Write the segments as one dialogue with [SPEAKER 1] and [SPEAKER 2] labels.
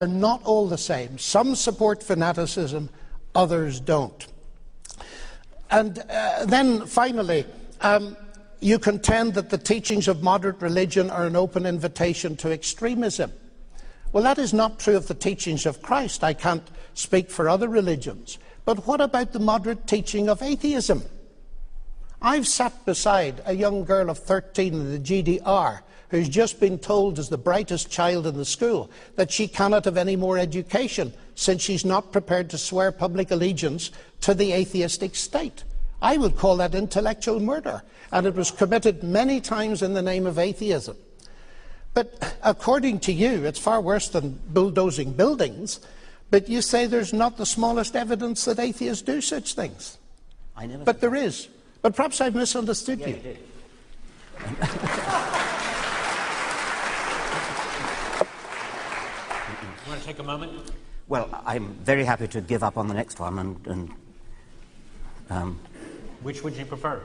[SPEAKER 1] are not all the same. Some support fanaticism, others don't. And then finally, you contend that the teachings of moderate religion are an open invitation to extremism. Well, that is not true of the teachings of Christ. I can't speak for other religions. But what about the moderate teaching of atheism? I've sat beside a young girl of 13 in the GDR who's just been told as the brightest child in the school that she cannot have any more education since she's not prepared to swear public allegiance to the atheistic state. I would call that intellectual murder, and it was committed many times in the name of atheism. But according to you, it's far worse than bulldozing buildings, but you say there's not the smallest evidence that atheists do such things. But there is. But perhaps I've misunderstood you.
[SPEAKER 2] You did.
[SPEAKER 3] You want to take a moment?
[SPEAKER 2] Well, I'm very happy to give up on the next one.
[SPEAKER 3] Which would you prefer?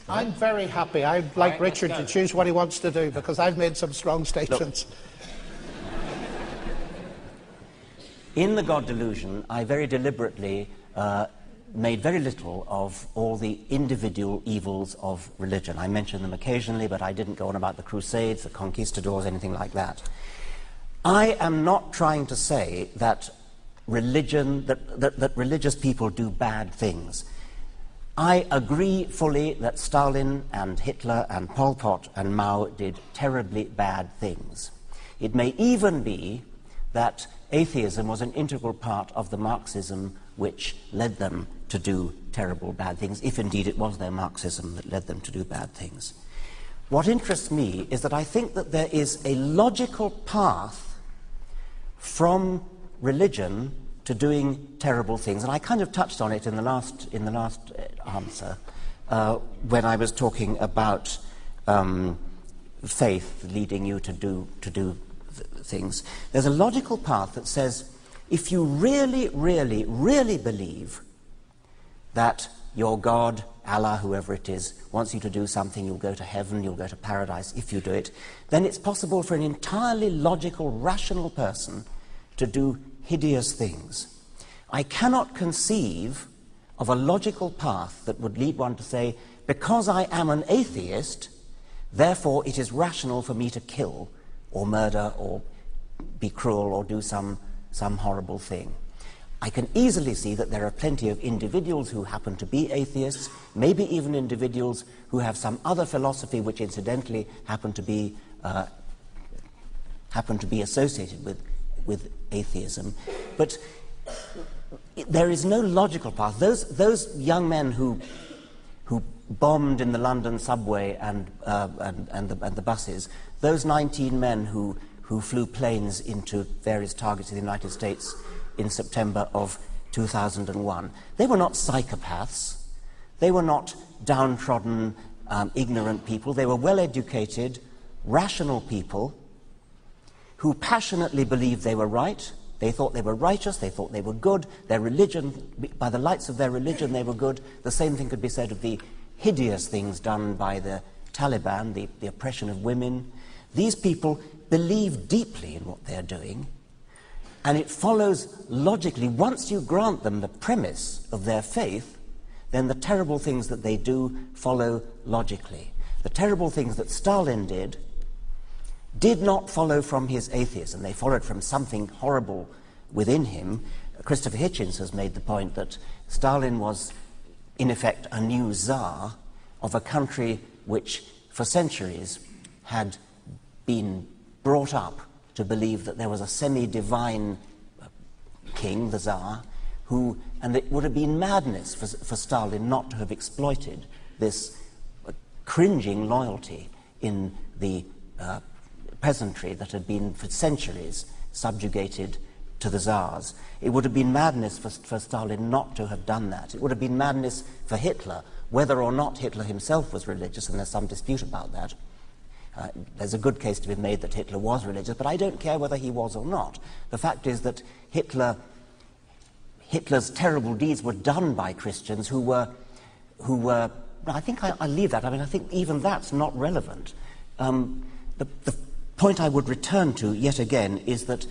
[SPEAKER 1] I'm very happy. I'd like Richard to choose what he wants to do, because I've made some strong statements.
[SPEAKER 2] In The God Delusion, I very deliberately made very little of all the individual evils of religion. I mentioned them occasionally, but I didn't go on about the Crusades, the conquistadors, anything like that. I am not trying to say that that religious people do bad things. I agree fully that Stalin and Hitler and Pol Pot and Mao did terribly bad things. It may even be that atheism was an integral part of the Marxism which led them to do terrible bad things, if indeed it was their Marxism that led them to do bad things. What interests me is that I think that there is a logical path from religion to doing terrible things, and I kind of touched on it in the last answer when I was talking about faith leading you to do things. There's a logical path that says if you really, really, really believe that your God, Allah, whoever it is, wants you to do something, you'll go to heaven, you'll go to paradise if you do it, then it's possible for an entirely logical, rational person to do hideous things. I cannot conceive of a logical path that would lead one to say, because I am an atheist, therefore it is rational for me to kill or murder or be cruel or do some horrible thing. I can easily see that there are plenty of individuals who happen to be atheists, maybe even individuals who have some other philosophy which incidentally happen to be associated with atheism. But there is no logical path. Those young men who bombed in the London subway and the buses, those 19 men who flew planes into various targets in the United States in September of 2001, they were not psychopaths. They were not downtrodden, ignorant people. They were well-educated, rational people who passionately believed they were right. They thought they were righteous, they thought they were good. Their religion, by the lights of their religion, they were good. The same thing could be said of the hideous things done by the Taliban, the oppression of women. These people believe deeply in what they're doing, and it follows logically, once you grant them the premise of their faith, then the terrible things that they do follow logically. The terrible things that Stalin did not follow from his atheism. They followed from something horrible within him. Christopher Hitchens has made the point that Stalin was, in effect, a new Tsar of a country which, for centuries, had been brought up to believe that there was a semi-divine king, the Tsar, and it would have been madness for Stalin not to have exploited this cringing loyalty in the peasantry that had been for centuries subjugated to the Tsars. It would have been madness for Stalin not to have done that. It would have been madness for Hitler, whether or not Hitler himself was religious, and there's some dispute about that. There's a good case to be made that Hitler was religious, but I don't care whether he was or not. The fact is that Hitler's terrible deeds were done by Christians who were I think I'll leave that. I mean, I think even that's not relevant. The point I would return to, yet again, is that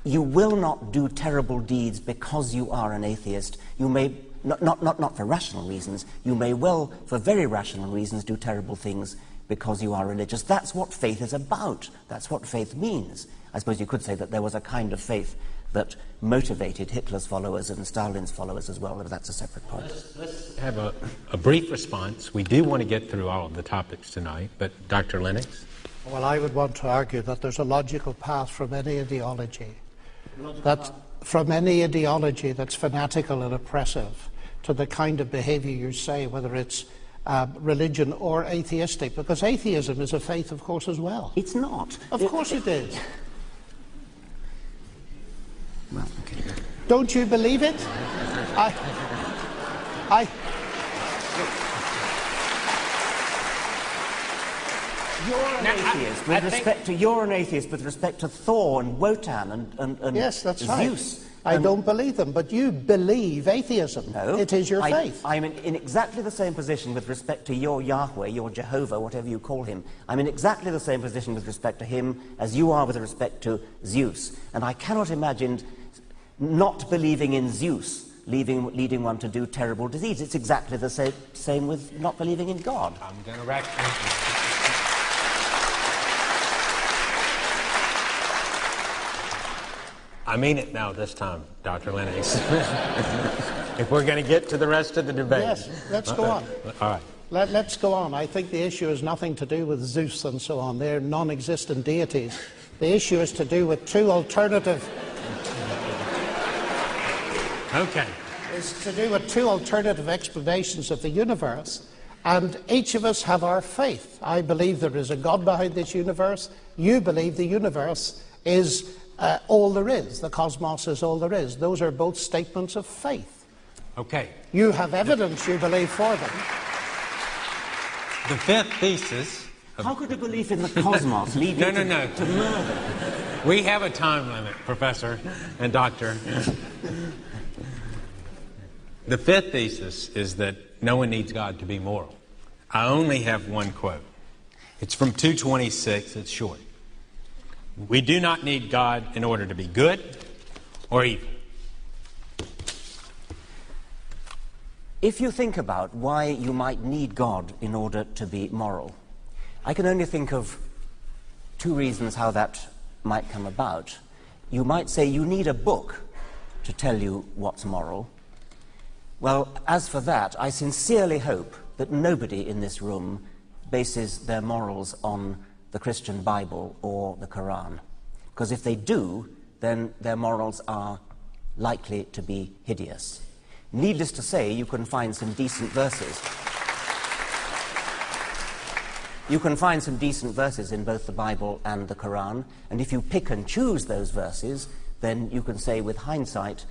[SPEAKER 2] you will not do terrible deeds because you are an atheist. You may, not for rational reasons, you may well, for very rational reasons, do terrible things because you are religious. That's what faith is about. That's what faith means. I suppose you could say that there was a kind of faith that motivated Hitler's followers and Stalin's followers as well, but that's a separate point.
[SPEAKER 3] Let's have a brief response. We do want to get through all of the topics tonight, but Dr. Lennox?
[SPEAKER 1] Well, I would want to argue that there's a logical path from any ideology, that's fanatical and oppressive, to the kind of behaviour you say, whether it's religion or atheistic, because atheism is a faith, of course, as well.
[SPEAKER 2] It's not.
[SPEAKER 1] Of course it is.
[SPEAKER 2] Well, okay.
[SPEAKER 1] Don't you believe it?
[SPEAKER 2] You're an atheist with respect to Thor and Wotan and
[SPEAKER 1] yes, that's
[SPEAKER 2] Zeus.
[SPEAKER 1] Right. I don't believe them, but you believe atheism.
[SPEAKER 2] No.
[SPEAKER 1] It is your faith.
[SPEAKER 2] I'm in exactly the same position with respect to your Yahweh, your Jehovah, whatever you call him. I'm in exactly the same position with respect to him as you are with respect to Zeus. And I cannot imagine not believing in Zeus leading one to do terrible deeds. It's exactly the same with not believing in God.
[SPEAKER 3] I'm going to rack. I mean it now this time, Dr. Lennox. If we're going to get to the rest of the debate.
[SPEAKER 1] Yes, let's go on.
[SPEAKER 3] All right.
[SPEAKER 1] Let's go on. I think the issue has nothing to do with Zeus and so on. They're non-existent deities. The issue is to do with two alternative...
[SPEAKER 3] Okay.
[SPEAKER 1] It's to do with two alternative explanations of the universe, and each of us have our faith. I believe there is a God behind this universe. You believe the universe is all there is. The cosmos is all there is. Those are both statements of faith.
[SPEAKER 3] Okay.
[SPEAKER 1] You have evidence you believe for them.
[SPEAKER 3] The fifth thesis...
[SPEAKER 2] How could a belief in the cosmos lead you to murder?
[SPEAKER 3] We have a time limit, Professor and Doctor. The fifth thesis is that no one needs God to be moral. I only have one quote. It's from 226. It's short. We do not need God in order to be good or evil.
[SPEAKER 2] If you think about why you might need God in order to be moral, I can only think of two reasons how that might come about. You might say you need a book to tell you what's moral. Well, as for that, I sincerely hope that nobody in this room bases their morals on the Christian Bible or the Quran. Because if they do, then their morals are likely to be hideous. Needless to say, you can find some decent verses. You can find some decent verses in both the Bible and the Quran, and if you pick and choose those verses, then you can say with hindsight,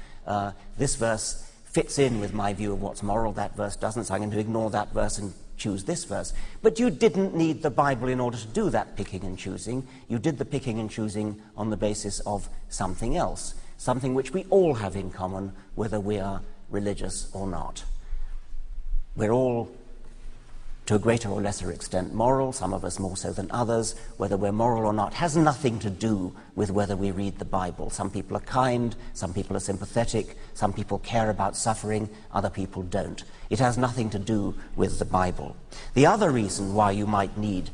[SPEAKER 2] this verse fits in with my view of what's moral, that verse doesn't, so I'm going to ignore that verse and choose this verse. But you didn't need the Bible in order to do that picking and choosing. You did the picking and choosing on the basis of something else, something which we all have in common, whether we are religious or not. We're all, to a greater or lesser extent, moral, some of us more so than others. Whether we're moral or not has nothing to do with whether we read the Bible. Some people are kind, some people are sympathetic, some people care about suffering, other people don't. It has nothing to do with the Bible. The other reason why you might need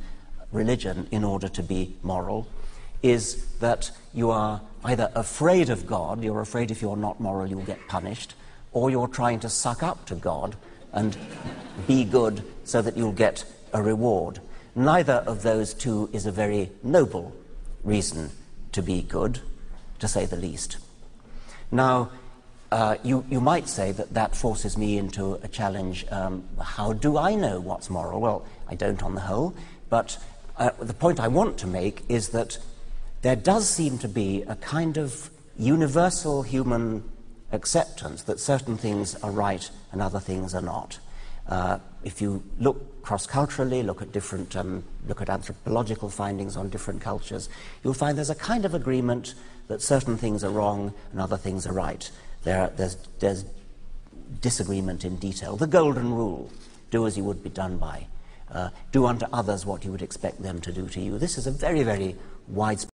[SPEAKER 2] religion in order to be moral is that you are either afraid of God, you're afraid if you're not moral you'll get punished, or you're trying to suck up to God and be good so that you'll get a reward. Neither of those two is a very noble reason to be good, to say the least. Now, you might say that that forces me into a challenge. How do I know what's moral? Well, I don't on the whole, but the point I want to make is that there does seem to be a kind of universal human acceptance that certain things are right and other things are not. If you look cross-culturally, look at anthropological findings on different cultures, you'll find there's a kind of agreement that certain things are wrong and other things are right. There's disagreement in detail. The golden rule, do as you would be done by. Do unto others what you would expect them to do to you. This is a very, very widespread